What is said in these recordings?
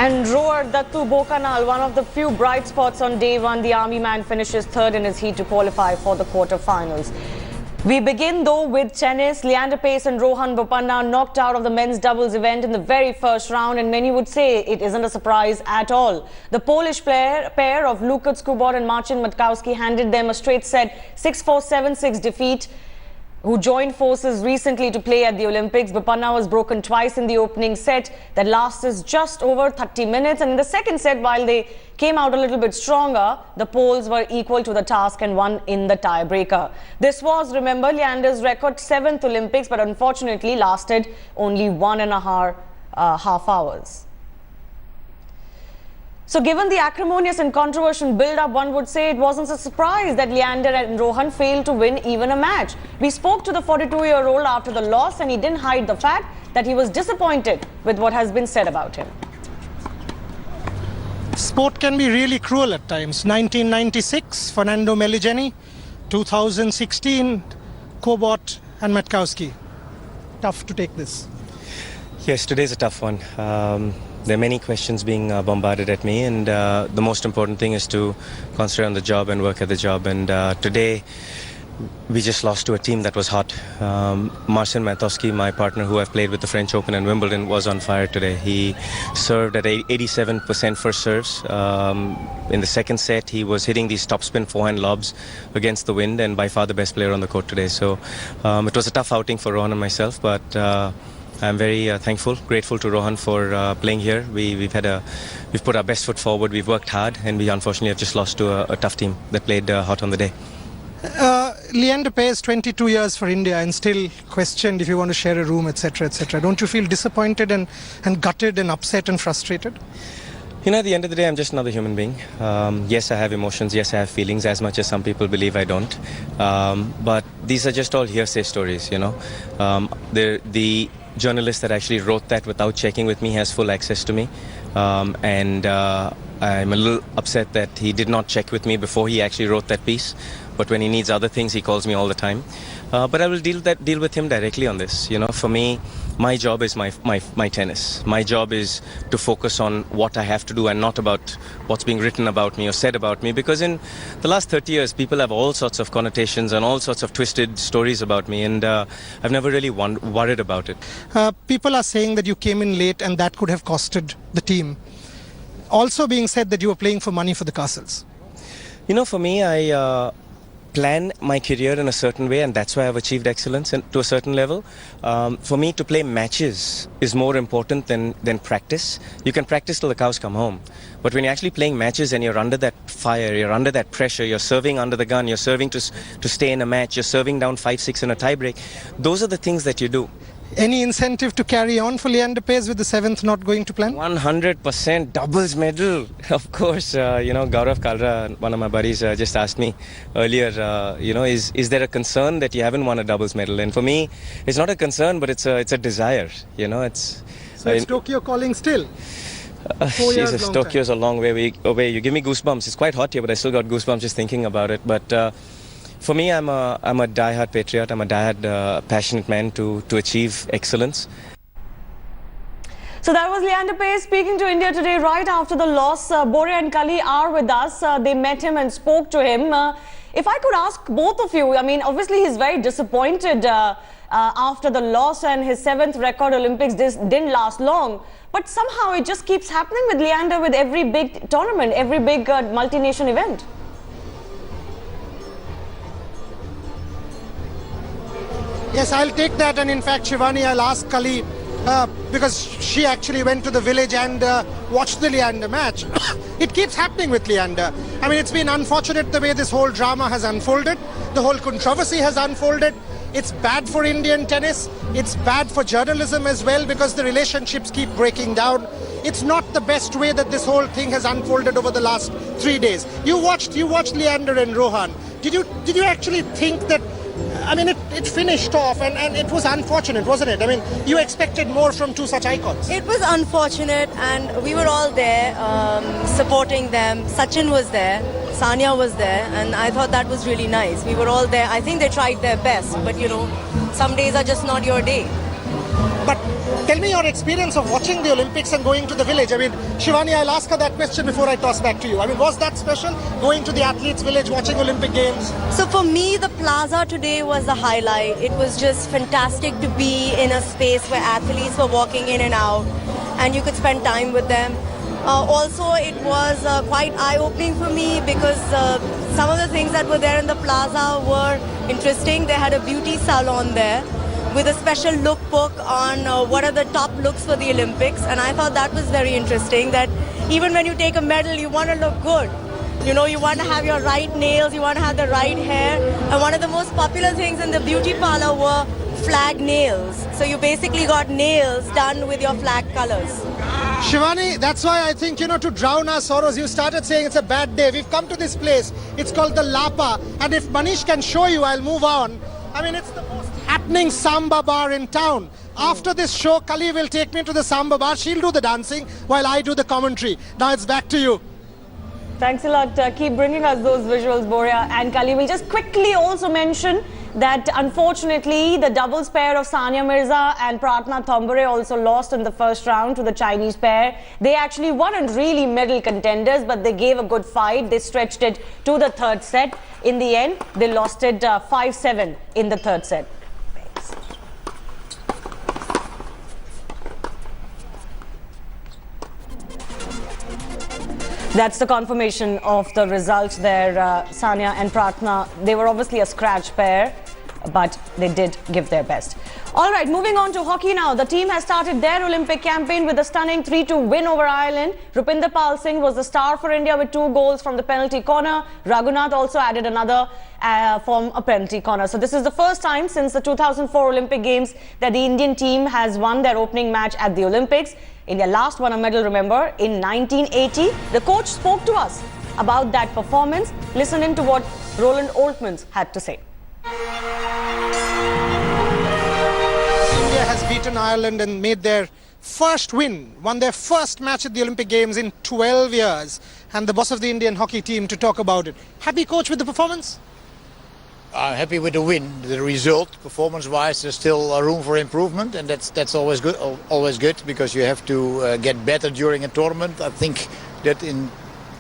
And rower Paes Bopanna, one of the few bright spots on day one, the army man finishes third in his heat to qualify for the quarter-finals. We begin though with tennis. Leander Paes and Rohan Bopanna knocked out of the men's doubles event in the very first round, and many would say it isn't a surprise at all. The Polish pair of Lukasz Kubot and Marcin Matkowski handed them a straight set 6-4, 7-6 defeat, who joined forces recently to play at the Olympics. Bopanna was broken twice in the opening set that lasted just over 30 minutes. And in the second set, while they came out a little bit stronger, the Poles were equal to the task and won in the tiebreaker. This was, remember, Leander's record 7th Olympics, but unfortunately lasted only 1.5 hours. So given the acrimonious and controversial build-up, one would say it wasn't a surprise that Leander and Rohan failed to win even a match. We spoke to the 42-year-old after the loss, and he didn't hide the fact that he was disappointed with what has been said about him. Sport can be really cruel at times. 1996, Fernando Meligeni. 2016, Kubot and Matkowski. Tough to take this. Yes, today's a tough one. There are many questions being bombarded at me, and the most important thing is to concentrate on the job and work at the job. And today, we just lost to a team that was hot. Marcin Matkowski, my partner, who I've played with the French Open and Wimbledon, was on fire today. He served at 87% first serves. In the second set, he was hitting these topspin forehand lobs against the wind, and by far the best player on the court today. So it was a tough outing for Rohan and myself, but I'm very thankful, grateful to Rohan for playing here. We've put our best foot forward. We've worked hard, and we unfortunately have just lost to a tough team that played hot on the day. Leander Paes, 22 years for India, and still questioned if you want to share a room, etc., etc. Don't you feel disappointed and gutted and upset and frustrated? You know, at the end of the day, I'm just another human being. Yes, I have emotions. Yes, I have feelings, as much as some people believe I don't. But these are just all hearsay stories, you know. The journalist that actually wrote that without checking with me has full access to me. And I'm a little upset that he did not check with me before he actually wrote that piece. But when he needs other things, he calls me all the time. But I will deal with him directly on this. You know, for me, my job is my tennis. My job is to focus on what I have to do and not about what's being written about me or said about me. Because in the last 30 years, people have all sorts of connotations and all sorts of twisted stories about me. And I've never really worried about it. People are saying that you came in late and that could have costed the team. Also being said that you were playing for money for the castles. You know, for me, I plan my career in a certain way, and that's why I've achieved excellence to a certain level. For me, to play matches is more important than practice. You can practice till the cows come home. But when you're actually playing matches and you're under that fire, you're under that pressure, you're serving under the gun, you're serving to stay in a match, you're serving down 5-6 in a tiebreak, those are the things that you do. Any incentive to carry on for Leander Paes with the 7th not going to plan? 100% doubles medal. Of course, you know, Gaurav Kalra, one of my buddies, just asked me earlier, you know, is there a concern that you haven't won a doubles medal? And for me, it's not a concern, but it's a desire. You know, it's. So it's Tokyo calling still. Jesus, Tokyo's a long way away. You give me goosebumps. It's quite hot here, but I still got goosebumps just thinking about it. But for me, I'm a die-hard patriot. I'm a die-hard passionate man to achieve excellence. So that was Leander Paes speaking to India today right after the loss. Bore and Kali are with us. They met him and spoke to him. If I could ask both of you, I mean, obviously he's very disappointed after the loss, and his 7th record Olympics didn't last long. But somehow it just keeps happening with Leander with every big tournament, every big multi-nation event. Yes, I'll take that, and in fact, Shivani, I'll ask Kali, because she actually went to the village and watched the Leander match. It keeps happening with Leander. I mean, it's been unfortunate the way this whole drama has unfolded, the whole controversy has unfolded. It's bad for Indian tennis, it's bad for journalism as well, because the relationships keep breaking down. It's not the best way that this whole thing has unfolded over the last 3 days. You watched Leander and Rohan. Did you actually think that, I mean, it finished off and it was unfortunate, wasn't it? I mean, you expected more from two such icons. It was unfortunate, and we were all there supporting them. Sachin was there, Sania was there, and I thought that was really nice. We were all there. I think they tried their best, but you know, some days are just not your day. But tell me your experience of watching the Olympics and going to the village. I mean, Shivani, I'll ask her that question before I toss back to you. I mean, was that special, going to the athletes' village, watching Olympic Games? So for me, the plaza today was the highlight. It was just fantastic to be in a space where athletes were walking in and out and you could spend time with them. Also, it was quite eye-opening for me because some of the things that were there in the plaza were interesting. They had a beauty salon there with a special lookbook on what are the top looks for the Olympics. And I thought that was very interesting, that even when you take a medal, you want to look good. You know, you want to have your right nails, you want to have the right hair. And one of the most popular things in the beauty parlor were flag nails. So you basically got nails done with your flag colors. Shivani, that's why I think, to drown our sorrows, you started saying it's a bad day. We've come to this place. It's called the Lapa. And if Manish can show you, I'll move on. I mean, it's the most happening samba bar in town. After this show, Kali will take me to the samba bar. She'll do the dancing while I do the commentary. Now it's back to you. Thanks a lot. Keep bringing us those visuals, Boria and Kali. We'll just quickly also mention that unfortunately the doubles pair of Sania Mirza and Pratna Thombare also lost in the first round to the Chinese pair. They actually weren't really medal contenders, but they gave a good fight. They stretched it to the third set. In the end, they lost it 5-7 in the third set. That's the confirmation of the results there, Sania and Pratna. They were obviously a scratch pair, but they did give their best. All right, moving on to hockey now. The team has started their Olympic campaign with a stunning 3-2 win over Ireland. Rupinder Pal Singh was the star for India with 2 goals from the penalty corner. Raghunath also added another from a penalty corner. So this is the first time since the 2004 Olympic Games that the Indian team has won their opening match at the Olympics. India last won a medal, remember, in 1980. The coach spoke to us about that performance. Listen in to what Roland Oltmans had to say. India has beaten Ireland and made their first win, won their first match at the Olympic Games in 12 years. And the boss of the Indian hockey team to talk about it. Happy, coach, with the performance? I'm happy with the win. The result, performance-wise, there's still room for improvement, and that's always good. Always good because you have to get better during a tournament. I think that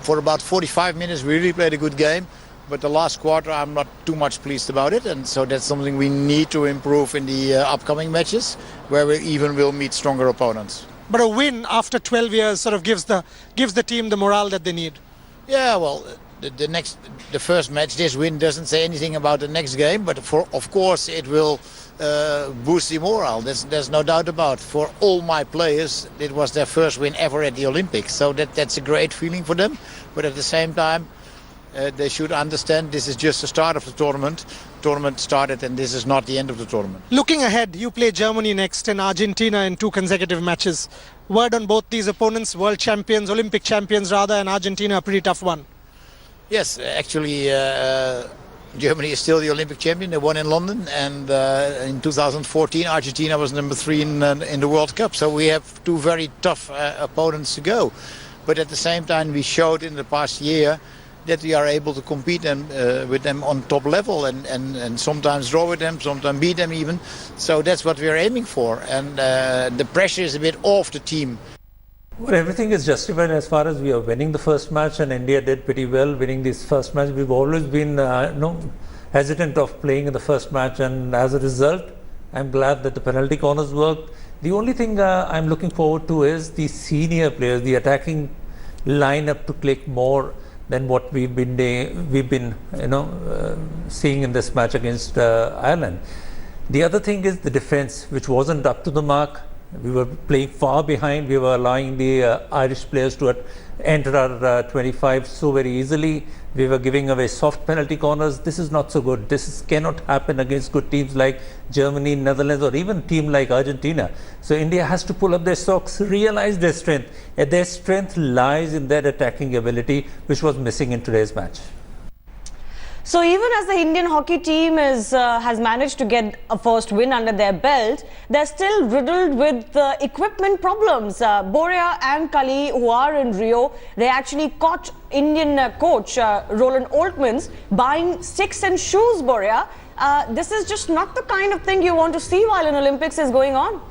for about 45 minutes we really played a good game, but the last quarter I'm not too much pleased about it, and so that's something we need to improve in the upcoming matches, where we even will meet stronger opponents. But a win after 12 years sort of gives the team the morale that they need. Yeah, well. The first match, this win doesn't say anything about the next game, but of course it will boost the morale. There's no doubt about. For all my players, it was their first win ever at the Olympics, so that's a great feeling for them. But at the same time, they should understand this is just the start of the tournament. Tournament started, and this is not the end of the tournament. Looking ahead, you play Germany next and Argentina in 2 consecutive matches. Word on both these opponents, world champions, Olympic champions rather, and Argentina a pretty tough one. Yes, actually, Germany is still the Olympic champion. They won in London, and in 2014, Argentina was number 3 in the World Cup. So we have 2 very tough opponents to go. But at the same time, we showed in the past year that we are able to compete with them on top level, and sometimes draw with them, sometimes beat them even. So that's what we are aiming for, and the pressure is a bit off the team. Well, everything is justified as far as we are winning the first match, and India did pretty well winning this first match. We've always been hesitant of playing in the first match, and as a result, I'm glad that the penalty corners worked. The only thing I'm looking forward to is the senior players, the attacking lineup to click more than what we've been seeing in this match against Ireland. The other thing is the defense, which wasn't up to the mark. We were playing far behind. We were allowing the Irish players to enter our 25 so very easily. We were giving away soft penalty corners. This is not so good. Cannot happen against good teams like Germany, Netherlands, or even a team like Argentina. So India has to pull up their socks, realize their strength. And their strength lies in their attacking ability, which was missing in today's match. So even as the Indian hockey team has managed to get a first win under their belt, they're still riddled with equipment problems. Boria and Kali, who are in Rio, they actually caught Indian coach Roland Oltmans buying sticks and shoes, Boria. This is just not the kind of thing you want to see while an Olympics is going on.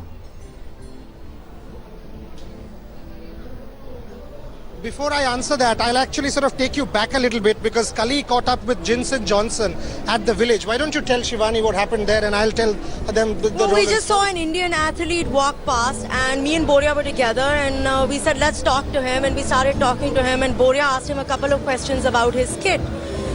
Before I answer that, I'll actually sort of take you back a little bit because Kali caught up with Jinson Johnson at the village. Why don't you tell Shivani what happened there and I'll tell them the Well, we just saw an Indian athlete walk past and me and Boria were together and we said, let's talk to him. And we started talking to him and Boria asked him a couple of questions about his kit.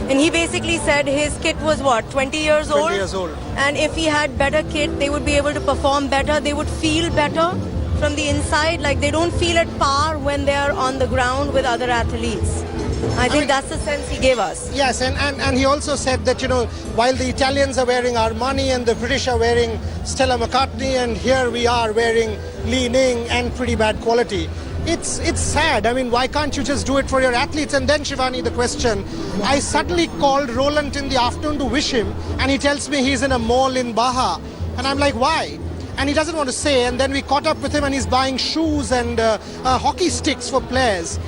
And he basically said his kit was what, 20 years old? 20 years old. And if he had better kit, they would be able to perform better. They would feel better from the inside. Like they don't feel at par when they're on the ground with other athletes. I think that's the sense he gave us. Yes, and he also said that, you know, while the Italians are wearing Armani and the British are wearing Stella McCartney and here we are wearing Li Ning and pretty bad quality. It's sad. I mean, why can't you just do it for your athletes? And then, Shivani, the question, I suddenly called Roland in the afternoon to wish him and he tells me he's in a mall in Baja. And I'm like, why? And he doesn't want to say. And then we caught up with him and he's buying shoes and hockey sticks for players.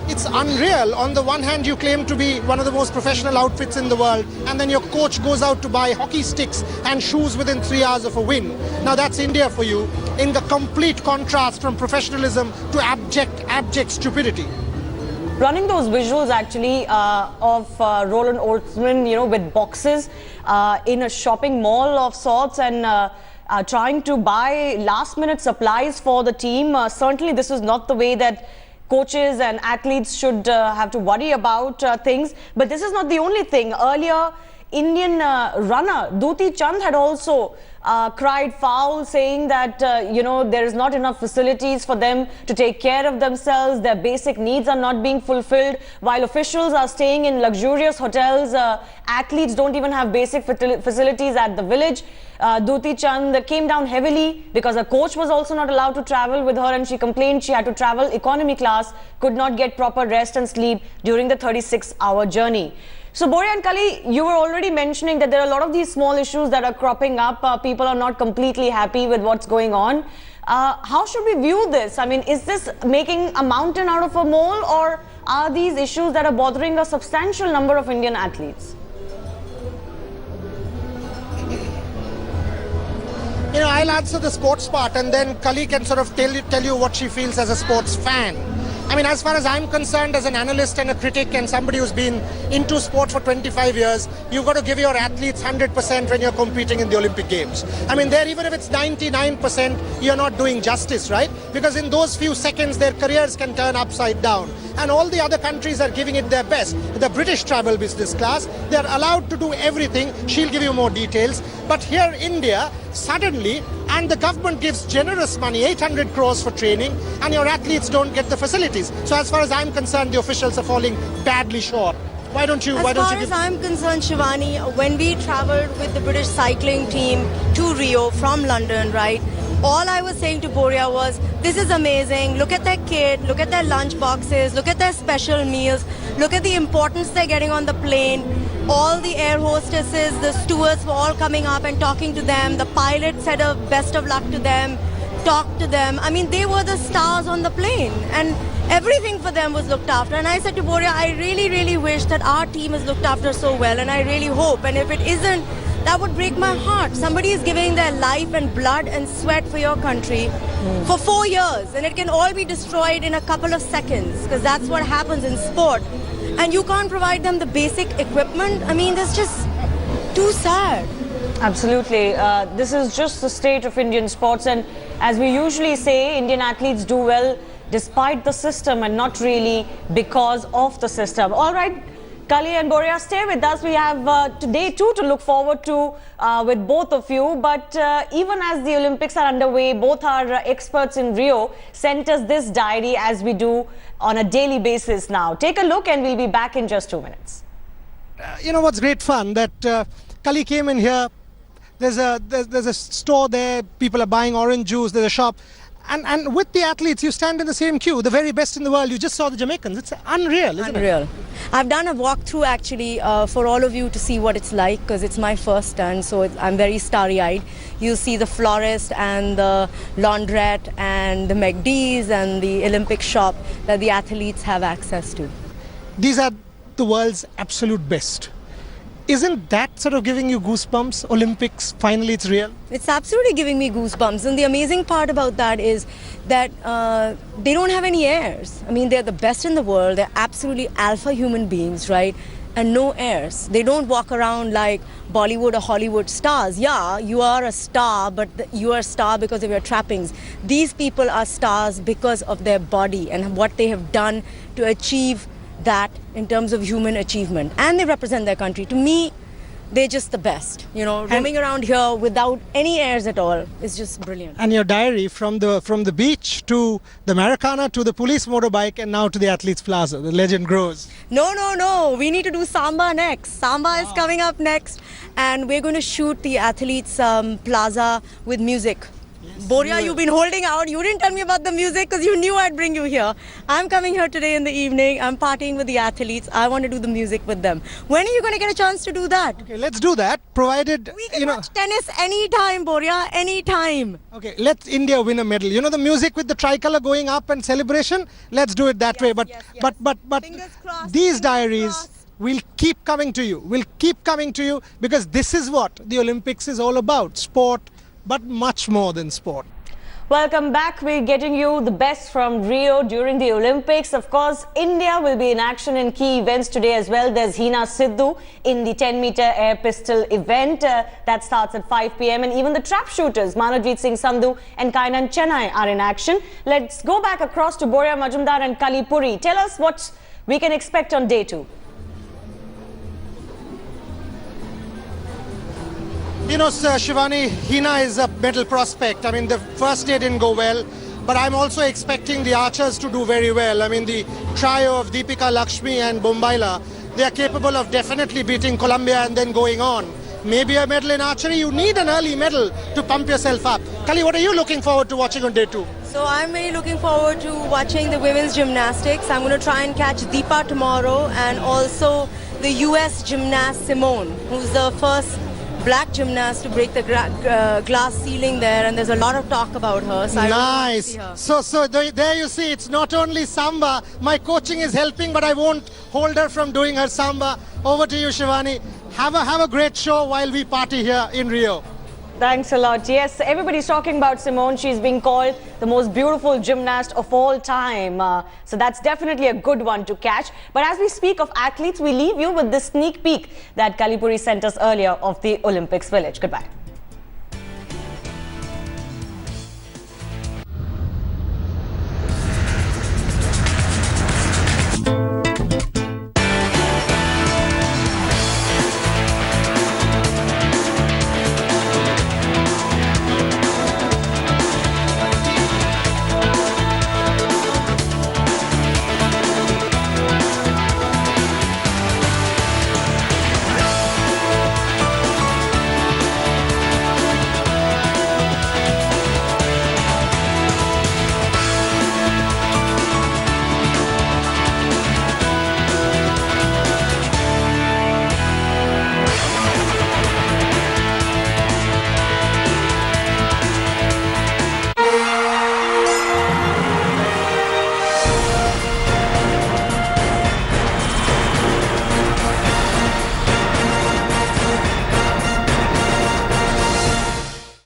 It's unreal. On the one hand, you claim to be one of the most professional outfits in the world, and then your coach goes out to buy hockey sticks and shoes within 3 hours of a win. Now that's India for you, in the complete contrast from professionalism to abject stupidity. Running those visuals actually of Roland Oldsman, you know, with boxes in a shopping mall of sorts and trying to buy last-minute supplies for the team. Certainly, this is not the way that coaches and athletes should have to worry about things. But this is not the only thing. Earlier, Indian runner Duti Chand had also cried foul, saying that, you know, there is not enough facilities for them to take care of themselves. Their basic needs are not being fulfilled. While officials are staying in luxurious hotels, athletes don't even have basic facilities at the village. Duti Chand came down heavily because her coach was also not allowed to travel with her and she complained she had to travel economy class, could not get proper rest and sleep during the 36-hour journey. So, Boria and Kali, you were already mentioning that there are a lot of these small issues that are cropping up. People are not completely happy with what's going on. How should we view this? I mean, is this making a mountain out of a mole, or are these issues that are bothering a substantial number of Indian athletes? You know, I'll answer the sports part and then Kali can sort of tell you what she feels as a sports fan. I mean, as far as I'm concerned, as an analyst and a critic and somebody who's been into sport for 25 years, you've got to give your athletes 100% when you're competing in the Olympic Games. I mean, there, even if it's 99%, you're not doing justice, right? Because in those few seconds, their careers can turn upside down. And all the other countries are giving it their best. The British travel business class, they're allowed to do everything. She'll give you more details. But here, India, suddenly, and the government gives generous money, 800 crores for training, and your athletes don't get the facilities. So as far as I'm concerned, the officials are falling badly short. Why don't you? As far as I'm concerned, Shivani, when we traveled with the British cycling team to Rio from London, right, all I was saying to Boria was, this is amazing. Look at their kit, look at their lunch boxes, look at their special meals, look at the importance they're getting on the plane. All the air hostesses, the stewards were all coming up and talking to them. The pilot said a best of luck to them, talked to them. I mean, they were the stars on the plane and everything for them was looked after. And I said to Boria, I really, really wish that our team is looked after so well, and I really hope. And if it isn't, that would break my heart. Somebody is giving their life and blood and sweat for your country for 4 years, and it can all be destroyed in a couple of seconds, because that's what happens in sport. And you can't provide them the basic equipment. I mean, that's just too sad. Absolutely. This is just the state of Indian sports, and as we usually say, Indian athletes do well despite the system and not really because of the system. All right, Kali and Boria, stay with us. We have today too to look forward to with both of you. But even as the Olympics are underway, both our experts in Rio sent us this diary, as we do on a daily basis now. Take a look and we'll be back in just 2 minutes. You know what's great fun? That Kali came in here. There's a store there. People are buying orange juice. There's a shop. And with the athletes, you stand in the same queue, the very best in the world. You just saw the Jamaicans. It's unreal, isn't it? Unreal. I've done a walkthrough actually for all of you to see what it's like, because it's my first stand, so I'm very starry-eyed. You see the florist and the laundrette and the McD's and the Olympic shop that the athletes have access to. These are the world's absolute best. Isn't that sort of giving you goosebumps? Olympics, finally it's real. It's absolutely giving me goosebumps. And the amazing part about that is that they don't have any heirs. I mean, they're the best in the world. They're absolutely alpha human beings, right? And no heirs. They don't walk around like Bollywood or Hollywood stars. Yeah, you are a star, but you are a star because of your trappings. These people are stars because of their body and what they have done to achieve that in terms of human achievement. And they represent their country. To me, they're just the best. You know, roaming around here without any airs at all is just brilliant. And your diary from the beach to the Maracana to the police motorbike and now to the Athletes Plaza. The legend grows. No. We need to do Samba next. Samba is coming up next. And we're going to shoot the Athletes Plaza with music. Boria, you've been holding out. You didn't tell me about the music because you knew I'd bring you here. I'm coming here today in the evening. I'm partying with the athletes. I want to do the music with them. When are you going to get a chance to do that? Okay, let's do that, provided, We can watch tennis anytime, Boria, anytime. Okay, let India win a medal. You know the music with the tricolor going up and celebration? Let's do it that way. But Fingers crossed, these fingers diaries crossed. will keep coming to you. Will keep coming to you because this is what the Olympics is all about. Sport, but much more than sport. Welcome back. We're getting you the best from Rio during the Olympics. Of course, India will be in action in key events today as well. There's Hina Sidhu in the 10-meter air pistol event that starts at 5 p.m. And even the trap shooters, Manojit Singh Sandhu and Kainan Chennai are in action. Let's go back across to Boria Majumdar and Kalipuri. Tell us what we can expect on day 2. You know, Sir Shivani, Hina is a medal prospect. I mean, the first day didn't go well, but I'm also expecting the archers to do very well. I mean, the trio of Deepika Lakshmi and Bombaila, they are capable of definitely beating Colombia and then going on. Maybe a medal in archery, you need an early medal to pump yourself up. Kali, what are you looking forward to watching on day 2? So I'm really looking forward to watching the women's gymnastics. I'm going to try and catch Deepa tomorrow and also the US gymnast Simone, who's the first black gymnast to break the glass ceiling there, and there's a lot of talk about her. So nice. So there you see, it's not only samba. My coaching is helping, but I won't hold her from doing her samba. Over to you, Shivani. Have a great show while we party here in Rio. Thanks a lot. Yes, everybody's talking about Simone. She's being called the most beautiful gymnast of all time. So that's definitely a good one to catch. But as we speak of athletes, we leave you with this sneak peek that Kalipuri sent us earlier of the Olympics village. Goodbye.